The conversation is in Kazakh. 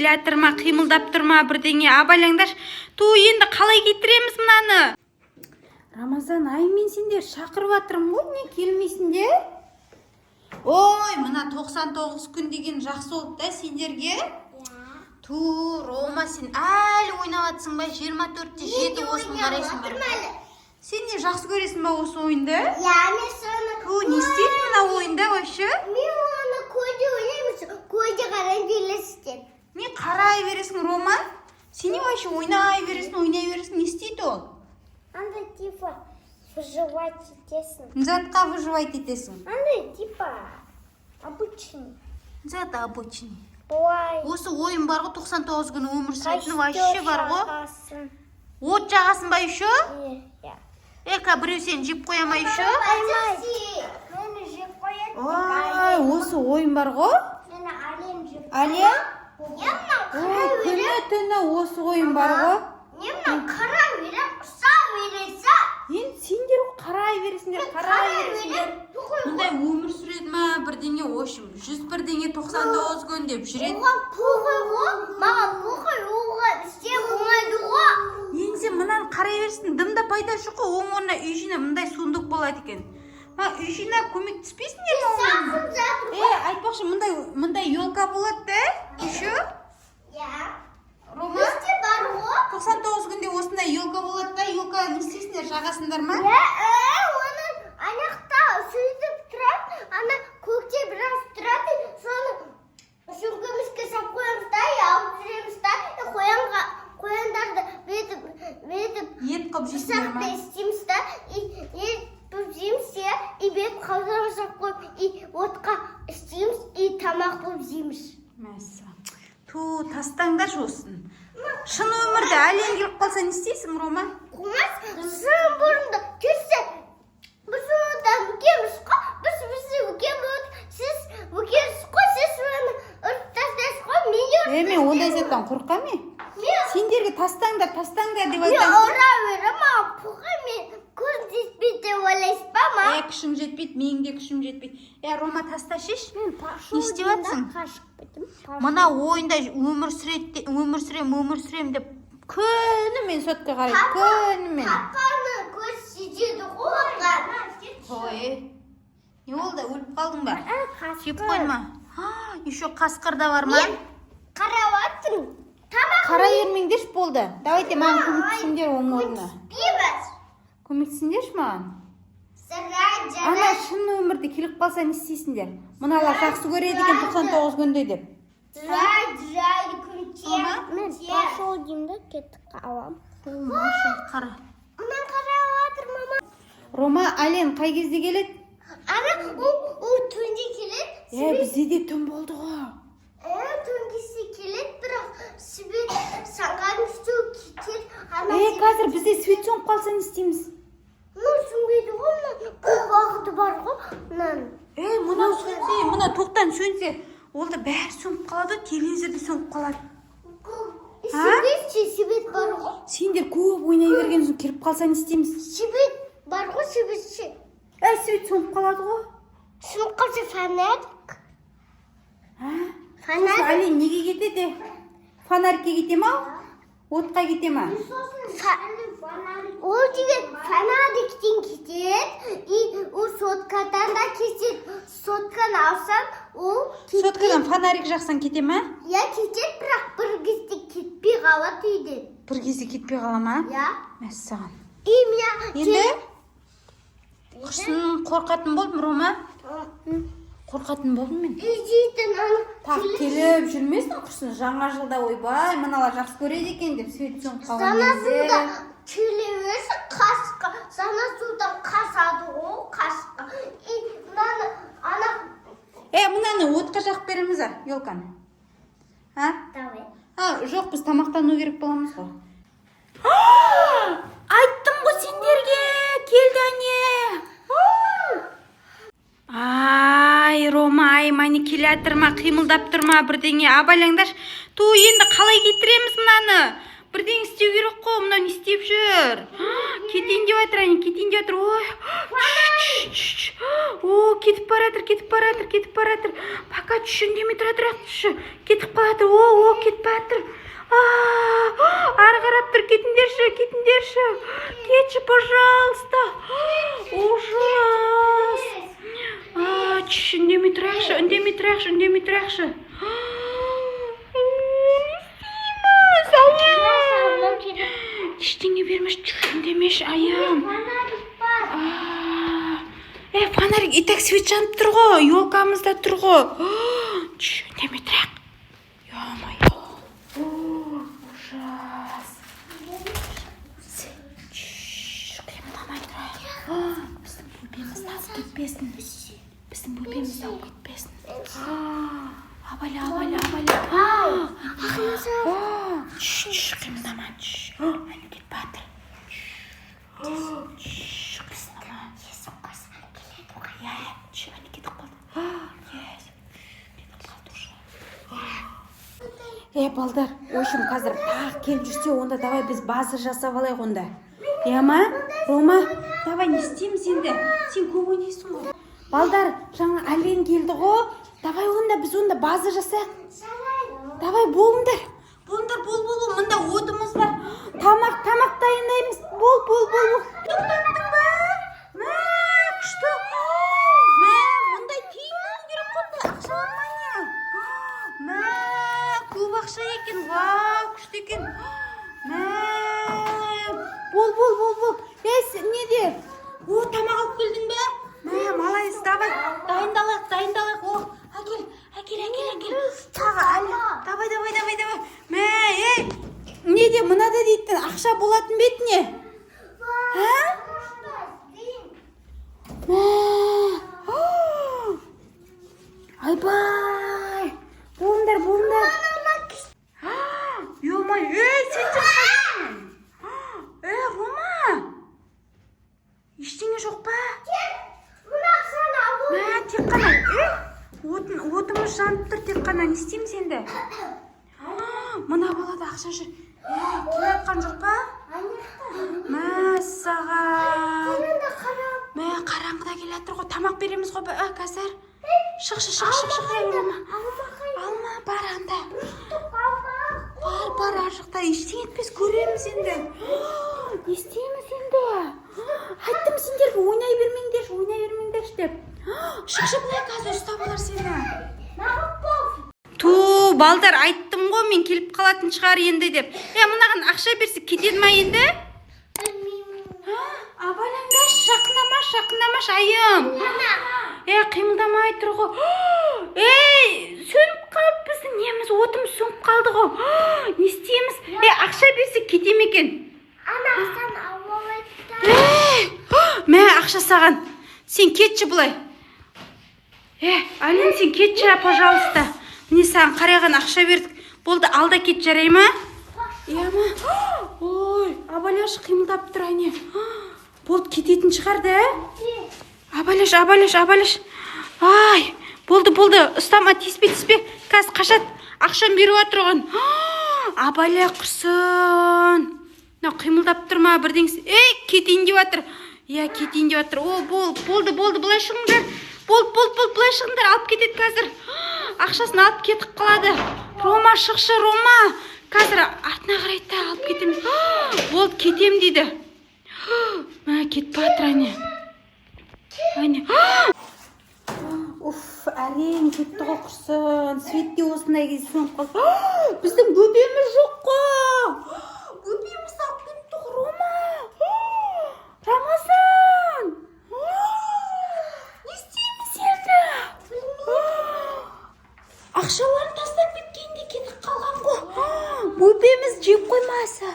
келатыр ма, қимылдап тұр ма, бірдеңе абайлаңдаршы. Енді қалай кетіреміз мынаны? Рамазан, ай мен сендер шақырып жатырмын ғой, не келмейсіңдер? Ой, мына 99 күн деген жақсы болды да сендерге? Рома, сен әлі ойнап жатсың ба? 24-те 7 осыны қарайсың ба? Сен не жақсы көресің ба осы ойынды? Мен соны... Не істейді мына ойында вообще? Мен оны көде ойнаймын, көде қарай бересізден. Не қарай бересің, Рома? Сен не вообще ойнай бересің, не істейді ол? Андай типа выживать етесің. Затқа выживать етесің? Андай типа обычный. Зат обычный. Ой. Осы ойын бар ғой, 99 күн өмір сүретін вообще бар ғой. Костер От жағасын ба еще? Иә. Біреу сен жеп қоя ма еще? Мені жеп қояды. Ой, осы ойын бар ғой? Мені әлем жеп қояды. Әлем? Күні түні осы ойын бар ғой? Немнің қарай берем, ұсау бересі. Енді сендер қарай бересіңдер. Мұндай өмір сүреді ма, бірдеңе ошым, 101-99 күн деп жүреді. Оған пұғай ғой, маған пұғай оған істеп оңайды ғой. Енді сен мұнан қарай берсің, дымда пайда жоқ қой, оң орнына үй жина мұндай суындық болады екен. Үй жина көмектеспейсіңдер ма? Айтпақшы, мұндай елка болады да, еще? Рома? Бізде бар ғой. 99 күнде осындай елка болады да, елка не істейсіңдер, жағасыңдар ма? Оны аяқта сөйтіп тұрады, ана көкте біраз тұрады, соны сөмкемізге сап қоямыз да, алып жүреміз да, қояндарды бетіп Ет қып жейсіңдер ма? ұсақты істейміз да, ет бұл жейміз, бет қаузамыз сап қойып, отқа істейміз, тамақ бұл жейміз. Мәссі. Тастаңдар жосын. Шын өмірді әлем келіп қалса не істейсің, Рома? Қумас, шын бұрында келсе, біз одан бүкеміз қой, бізді бүкем болады, сіз бүкеміз қой, сіз оны ұрып тастайсыз қой, мен мен ондай заттан қорқам мен? Сендерге тастаңдар деп мен айтамын. ұра берем, пұға мен көзім жетпейді деп ойлайсыз ба, ма? Күшің жетпейді, менің де күшім жетпейді. Рома, таста шеш. Не істеп жатсың? Мына ойында өмір сүрем деп күнімен сотқа қарайды, күнімен. Папаны көз жетеді ғой. Не болды, өліп қалдың ба? Сеп Қасқыр. қойма. Еще қасқыр да бар ма? Қарап аттың. Тамақ Қара ермеңдерш болды. Давайте маған көмектесіңдер оң орнына. Көмектесіңдерші маған? Ана шын өмірде келіп қалса не істейсіңдер? Мұналар жақсы көреді екен 99 күнде деп. Мен пошел деймді, кеттік алам. Қара. Мен қарап атыр, мама. Рома, әлем қай кезде келеді? Ана, ол түнде келеді. Бізде де түн болды ғой. Түнгесі келеді, бірақ свет саған үстеу кетеді. Қазір бізде свет сөніп қалса не істейміз? Сөнбейді ғой, көп уақыты бар ғой. Мынау сөнсе, мына тоқтан сөнсе, ол да бәрі сөніп қалады, телевизорда сөніп қалады. Свет бар ғой. Сендер көп ойнай берген соң келіп қалса не істейміз? Свет бар ғой, светші. Свет сөніп қалады ғой. Сөніп қалса фонарик. Әлем неге кетеді? Фонарикке кете ма? Отқа кете ма? Ол деген фонариктен кетеді, ол соткадан да кетеді. Сотканы алсам, ол кетеді. Соткадан фонарик жақсан кете ма? Кетеді, бірақ бір кезде кетпей қалады үйден. Бір кезде кетпей қала ма? Мәссаған. Енді құрсын қорқатын болдым, Рома? Қорқатын болдым мен. Келіп жүрмесін құрсын, жаңа жылда ойбай, мыналар жақсы көреді екен деп свет сөніп қалған кезде. Санасында келемесі қасқа, санасудан қасады ғой қасқа. Мынаны отқа жақып береміз, елканы. Жоқ, біз тамақтану керек боламыз ғой. Айттым ғой сендерге, келді әне. Рома, мani келатыр ма, қимылдап тұр ма, бірдеңе абайлаңдаршы. Енді қалай кетіреміз мынаны? бірдеңе істеу керек қой, мынау не істеп жүр? Кетейін деп жатыр, әне, кетейін деп жатыр. Ой. О, кетіп баратыр. Пока түші үндемей тұра, түші. Кетіп қалатыр. О, кетіп баратыр. Ары қарап тұр, кетіңдерші. Кетші, пожалуйста. Ужас. Түші үндемей тұрақшы. Не істейміз, аям? Ештеңе бермеш, үндемеші, аям. Фонарик, итак, свет жанып тұр ғой, елкамызда тұр ғой. Үндемей тұрақ. Ё-моё. Ужас. Қимылдамай тұрайық. Біздің бөпеміз тасып кетпесін. Абайла. Қимылдама. Әне кетіп батыр. Балдар, ойшым қазір тағы келіп жүрсе, онда давай біз база жасап алайық онда. Ма? Рома, давай не істейміз енді? Сен көп ойнайсың ғой. Балдар, жаңа Ален келді ғой. Давай онда біз онда база жасайық. Давай болыңдар. Бол. Мында отымыз бар. Тамақ дайындаймыз. Бол. Тоқтаттың ба? Күшті. Мұндай тиімің керек қонда. Ақша алмайы. Көп ақша екен. Вау, күшті екен. Бол. Неде? Тамақ алып келдің бе? Малайыз, давай. Дайындалайық. Әкел. Тағы, давай. Неде, мынада дейтін, ақша болатын бетіне? Айбай! Болыңдар. Ё-май, сен жақсың! Рома! Ештеңе жоқ па? Тек қана, отымыз жанып тұр, тек қана, не істейміз енді? Мына балада ақша жүр. Келатқан жоқ па? Мәссаған. Қараңғыда келатыр ғой, тамақ береміз ғой, қазір. Шық, алма, бар анда. Бар, аржықта, ештеңе етпес, көреміз енді. Не істейміз енді? Айттым сендерге, ойнай бермеңдер деп. Шықшы бұлай қазір ұстап олар сені. Балдар, айттым ғой, мен келіп қалатын шығар енді деп. Мынаған ақша берсе кетеді ма енді? Абайлаңдаш, жақындамаш, айым. Қимылдамай тұр ғой. Сөніп қалып біздің неміз, отымыз сөніп қалды ғой. Не істейміз? Ақша берсе кете ме екен? Ақша саған. Сен кетші бұлай. Ален, сен кетші, пожалуйста. Міне саған қарайған ақша бердік. Болды, алда кет, жарай ма? Ой, Абаляш қимылдап тұр, әне. Болды, кететін шығарды, Абаляш. Ай, болды. Ұстама, теспе. Қазір қашат. Ақшам беріп отырған. Абаля құрсын. Қимылдап тұр ма, бірдеңіз. Кетейін деп жатыр. Кетейін деп жатыр. Болды, былай шығыңдар. Былай шығыңдар, алып кетеді қазір. Ақшасын алып кетіп қалады. Рома, шықшы, Рома. Қазір артына қарайда алып кетем. Болды, кетем дейді. Кетіп батыр, әне. Әрең кетті ғой, құрсын. Светте осындай кез сөніп қалды. Біздің бөпеміз жоқ қой. Бөпеміз алып кетті ғой, Рома. Рамазан. Не істейміз енді? Ақшаларын тастап кеткенде кетіп қалған ғой. Бөпеміз жеп қоймаса.